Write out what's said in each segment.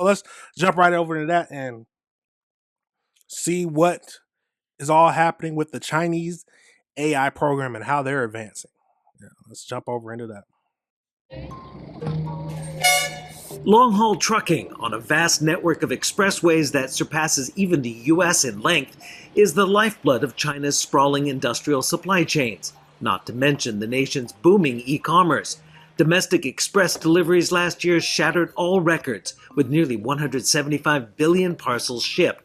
let's jump right over into that and see what is all happening with the Chinese AI program and how they're advancing. Yeah, let's jump over into that. Long-haul trucking on a vast network of expressways that surpasses even the US in length is the lifeblood of China's sprawling industrial supply chains, not to mention the nation's booming e-commerce. Domestic express deliveries last year shattered all records, with nearly 175 billion parcels shipped.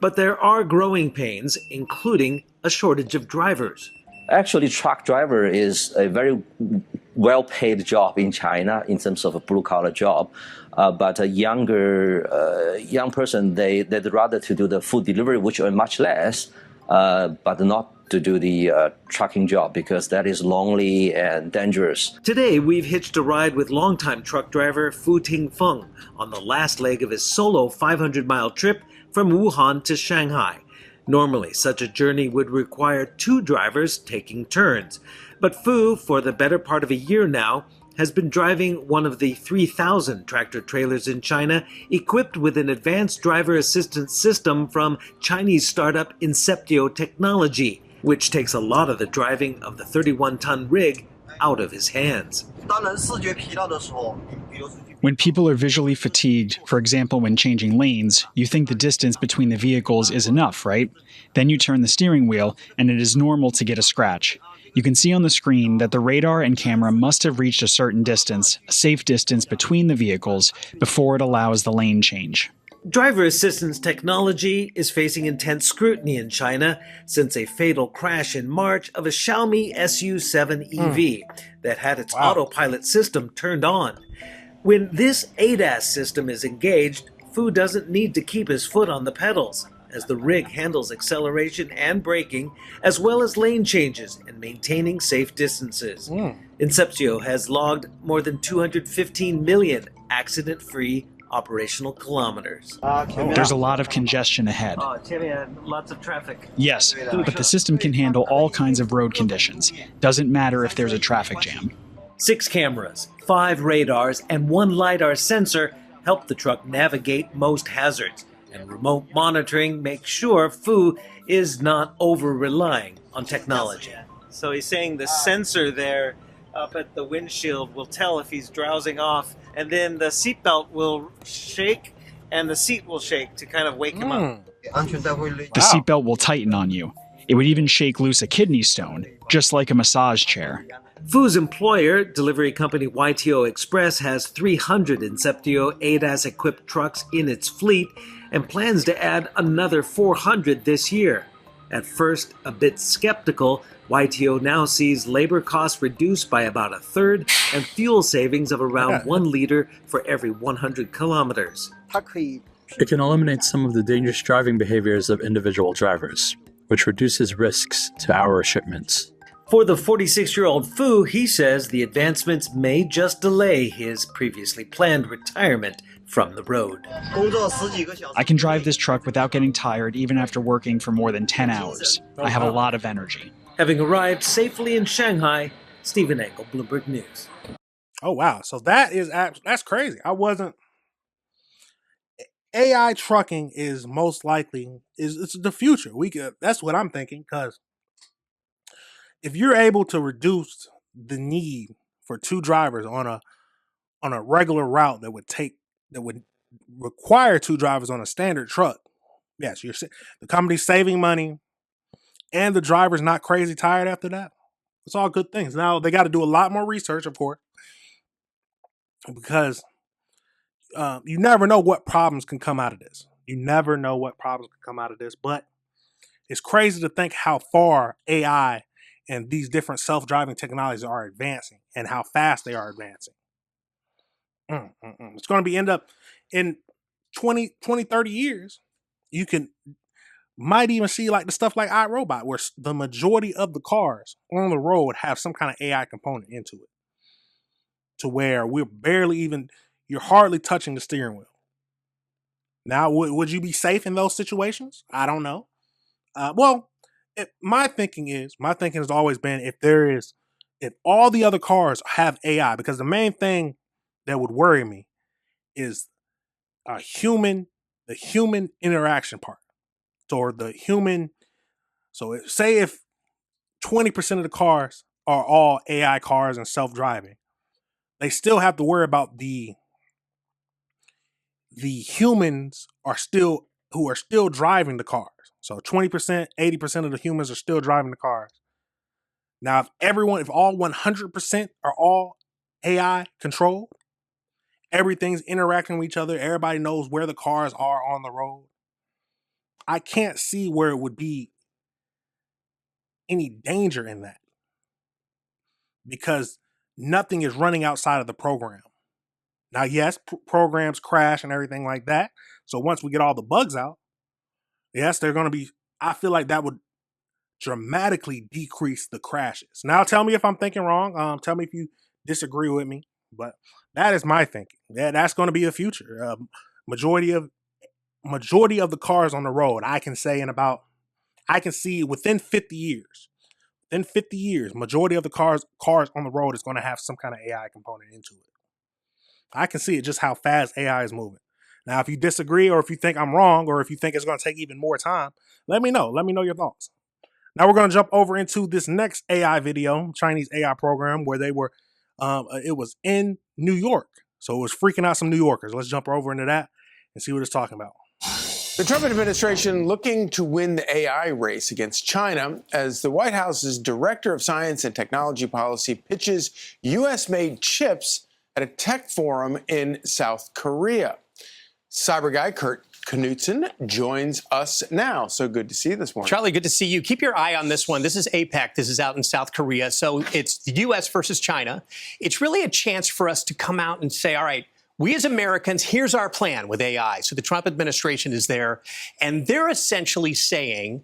But there are growing pains, including a shortage of drivers. Actually, truck driver is a very well-paid job in China in terms of a blue-collar job. But a young person, they'd rather to do the food delivery, which earn much less, but not to do the trucking job because that is lonely and dangerous. Today, we've hitched a ride with longtime truck driver Fu Tingfeng on the last leg of his solo 500-mile trip from Wuhan to Shanghai. Normally, such a journey would require two drivers taking turns. But Fu, for the better part of a year now, has been driving one of the 3,000 tractor-trailers in China equipped with an advanced driver assistance system from Chinese startup Inceptio Technology, which takes a lot of the driving of the 31-ton rig out of his hands. When people are visually fatigued, for example when changing lanes, you think the distance between the vehicles is enough, right? Then you turn the steering wheel, and it is normal to get a scratch. You can see on the screen that the radar and camera must have reached a certain distance, a safe distance between the vehicles, before it allows the lane change. Driver assistance technology is facing intense scrutiny in China since a fatal crash in March of a Xiaomi SU7 EV that had its autopilot system turned on. When this ADAS system is engaged, Fu doesn't need to keep his foot on the pedals, as the rig handles acceleration and braking, as well as lane changes and maintaining safe distances. Inceptio has logged more than 215 million accident-free operational kilometers. There's a lot of congestion ahead. Lots of traffic. Yes, but the system can handle all kinds of road conditions. Doesn't matter if there's a traffic jam. 6 cameras, 5 radars, and 1 LiDAR sensor help the truck navigate most hazards, and remote monitoring makes sure Fu is not over-relying on technology. So he's saying the sensor there up at the windshield will tell if he's drowsing off, and then the seatbelt will shake, and the seat will shake to kind of wake him up. The seatbelt will tighten on you. It would even shake loose a kidney stone, just like a massage chair. Fu's employer, delivery company YTO Express, has 300 Inceptio ADAS-equipped trucks in its fleet and plans to add another 400 this year. At first, a bit skeptical, YTO now sees labor costs reduced by about a third and fuel savings of around 1 liter for every 100 kilometers. It can eliminate some of the dangerous driving behaviors of individual drivers, which reduces risks to our shipments. For the 46-year-old Fu, he says the advancements may just delay his previously planned retirement from the road. I can drive this truck without getting tired even after working for more than 10 hours. I have a lot of energy. Having arrived safely in Shanghai, Stephen Engel, Bloomberg News. Oh, wow. So that's crazy. AI trucking is most likely, it's the future. That's what I'm thinking, because if you're able to reduce the need for 2 drivers on a regular route that would require 2 drivers on a standard truck, yes, the company's saving money, and the driver's not crazy tired after that. It's all good things. Now they got to do a lot more research, of course, because you never know what problems can come out of this. But it's crazy to think how far AI and these different self-driving technologies are advancing and how fast they are advancing. It's going to be end up in 20, 30 years. You might even see like the stuff like iRobot, where the majority of the cars on the road have some kind of AI component into it, to where you're hardly touching the steering wheel. Now, would you be safe in those situations? I don't know. My thinking has always been, if all the other cars have AI, because the main thing that would worry me is the human interaction part, or the human. So say if 20% of the cars are all AI cars and self-driving, they still have to worry about the humans who are still driving the cars. So 20%, 80% of the humans are still driving the cars. Now, if all 100% are all AI controlled, everything's interacting with each other, everybody knows where the cars are on the road, I can't see where it would be any danger in that, because nothing is running outside of the program. Now, yes, programs crash and everything like that. So once we get all the bugs out, yes, they're going to be, I feel like that would dramatically decrease the crashes. Now, tell me if I'm thinking wrong. Tell me if you disagree with me, but that is my thinking. That's going to be a future. Majority of the cars on the road, I can see within 50 years. Within 50 years, majority of the cars on the road is going to have some kind of AI component into it. I can see it, just how fast AI is moving. Now, if you disagree, or if you think I'm wrong, or if you think it's going to take even more time, let me know. Let me know your thoughts. Now we're going to jump over into this next AI video, Chinese AI program, where they were, it was in New York. So it was freaking out some New Yorkers. Let's jump over into that and see what it's talking about. The Trump administration looking to win the AI race against China as the White House's Director of Science and Technology Policy pitches U.S.-made chips at a tech forum in South Korea. Cyber guy Kurt Knudsen joins us now. So good to see you this morning. Charlie, good to see you. Keep your eye on this one. This is APEC. This is out in South Korea. So it's the U.S. versus China. It's really a chance for us to come out and say, all right, we as Americans, here's our plan with AI. So the Trump administration is there, and they're essentially saying,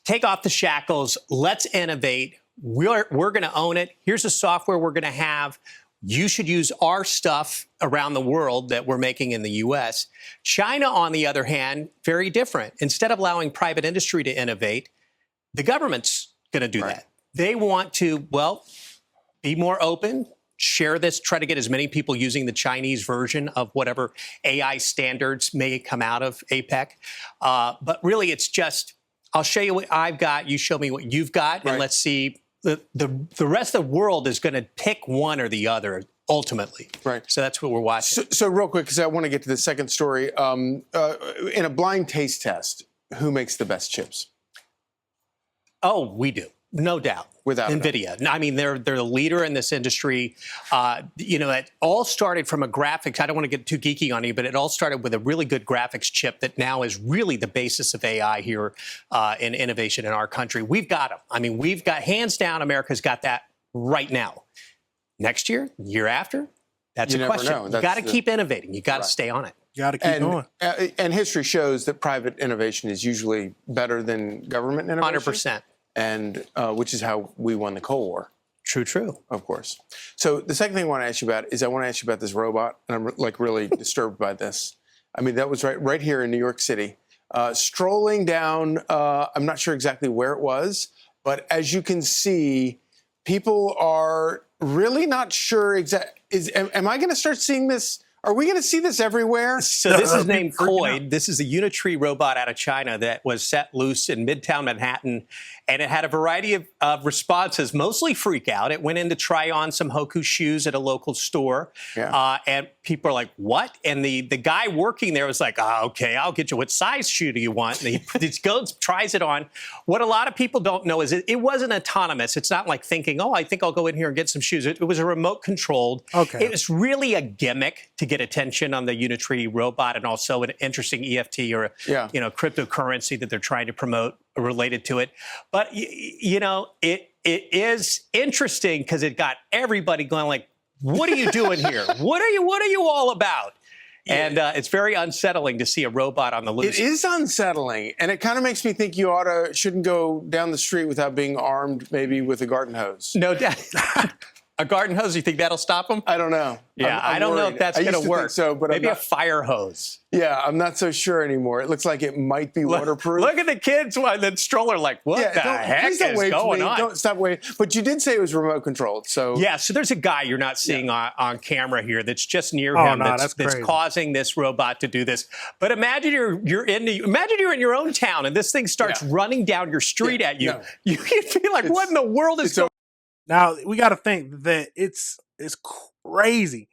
take off the shackles, let's innovate. We're going to own it. Here's the software we're going to have. You should use our stuff around the world that we're making in the U.S. China, on the other hand, very different. Instead of allowing private industry to innovate, the government's going to do that. They want to, well, be more open, share this, try to get as many people using the Chinese version of whatever AI standards may come out of APEC. But really, it's just, I'll show you what I've got, you show me what you've got, and let's see. The rest of the world is going to pick one or the other ultimately. Right. So that's what we're watching. So real quick, because I want to get to the second story. In a blind taste test, who makes the best chips? Oh, we do. No doubt. Without NVIDIA. I mean, they're the leader in this industry. It all started from a graphics. I don't want to get too geeky on you, but it all started with a really good graphics chip that now is really the basis of AI here in innovation in our country. We've got them. I mean, we've got, hands down, America's got that right now. Next year, year after, that's a question. You got to keep innovating. You got to stay on it. You got to keep going. And history shows that private innovation is usually better than government innovation. 100%. And which is how we won the Cold War. True. Of course. So the second thing I want to ask you about is this robot, and I'm like really disturbed by this. I mean, that was right here in New York City, strolling down. I'm not sure exactly where it was, but as you can see, people are really not sure am I going to start seeing this? Are we going to see this everywhere? So this is named Koid. This is a Unitree robot out of China that was set loose in Midtown Manhattan, and it had a variety of responses, mostly freak out. It went in to try on some Hoku shoes at a local store, and people are like, what? And the guy working there was like, okay, I'll get you. What size shoe do you want? And he goes, tries it on. What a lot of people don't know is it wasn't autonomous. It's not like thinking, I think I'll go in here and get some shoes. It was a remote controlled. Okay. It was really a gimmick to get attention on the Unitree robot, and also an interesting EFT or cryptocurrency that they're trying to promote related to it. But it is interesting because it got everybody going like, what are you doing here? What are you all about? And it's very unsettling to see a robot on the loose. It is unsettling, and it kind of makes me think you shouldn't go down the street without being armed, maybe with a garden hose. No doubt. A garden hose, you think that'll stop them? I don't know. Yeah, I'm I don't know worried. if that's I going used to to work. think so, but maybe I'm a not, fire hose. yeah, I'm not so sure anymore. It looks like it might be waterproof. Look at the kids in the stroller like, what the heck please don't is wave to going me. on? Don't stop waving. But you did say it was remote controlled, so Yeah, so there's a guy you're not seeing on camera here that's just near Oh, him no, that's that's crazy. causing this robot to do this. But imagine you're in your own town and this thing starts running down your street at you. no. You feel like, what in the world is going on? Now we got to think that it's crazy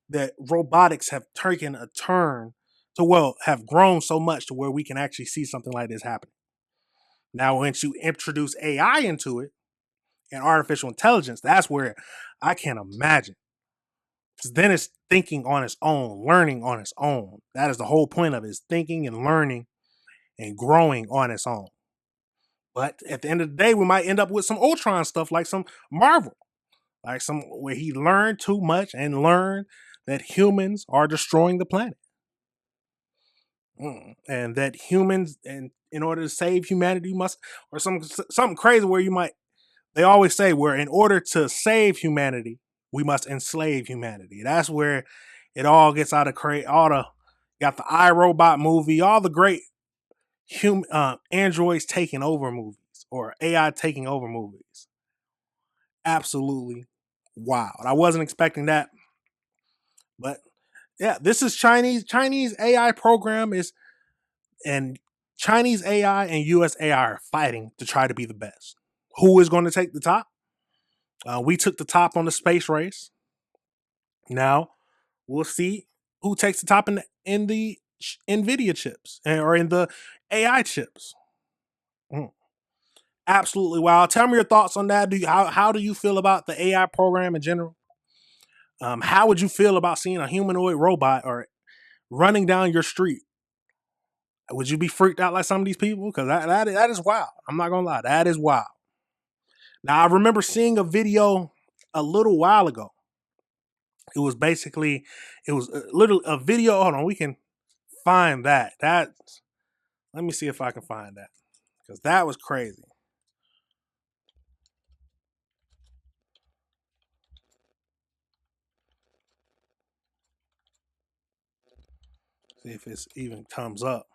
that robotics have taken a turn to have grown so much to where we can actually see something like this happening. Now, once you introduce AI into it and artificial intelligence, that's where I can't imagine. Because then it's thinking on its own, learning on its own. That is the whole point of it, is thinking and learning and growing on its own. But at the end of the day, we might end up with some Ultron stuff like some Marvel. Like some where he learned too much and learned that humans are destroying the planet. And that humans, and in order to save humanity, or something crazy where they always say where in order to save humanity, we must enslave humanity. That's where it all gets out of got the iRobot movie, all the great androids taking over movies or AI taking over movies. Absolutely wild. I wasn't expecting that. But yeah, this is Chinese AI program and Chinese AI and US AI are fighting to try to be the best. Who is going to take the top? We took the top on the space race. Now we'll see who takes the top in the NVIDIA chips or in the AI chips. Absolutely wild. Tell me your thoughts on that. How do you feel about the AI program in general? How would you feel about seeing a humanoid robot or running down your street? Would you be freaked out like some of these people? Because that is wild. I'm not gonna lie, that is wild. Now I remember seeing a video a little while ago. It was a video. Hold on, we can find that. Let me see if I can find that because that was crazy. See if it even comes up.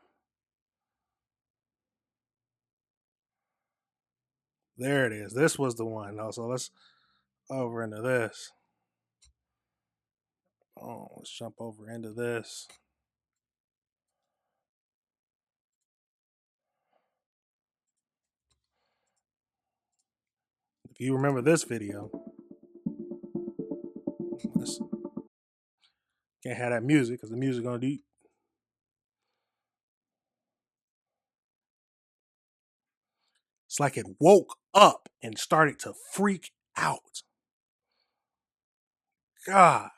There it is. This was the one. So let's over into this. Oh, let's jump over into this. If you remember this video, can't have that music because the music gonna do. It's like it woke up and started to freak out. God.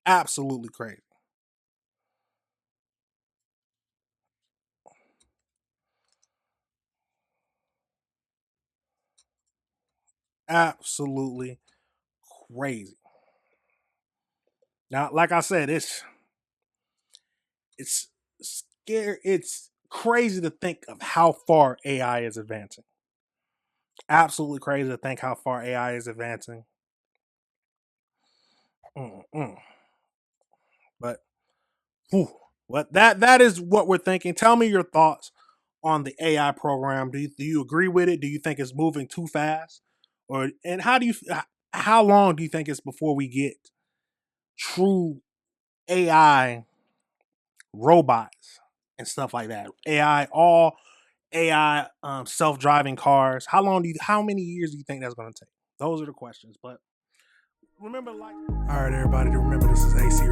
Absolutely crazy. Absolutely crazy. Now, like I said, it's scary. It's crazy to think of how far AI is advancing. Absolutely crazy to think how far AI is advancing. But that is what we're thinking. Tell me your thoughts on the AI program. Do you agree with it? Do you think it's moving too fast? And how long do you think it's before we get true AI robots and stuff like that? All AI self-driving cars. How many years do you think that's going to take? Those are the questions. But remember, all right, everybody, remember this is AC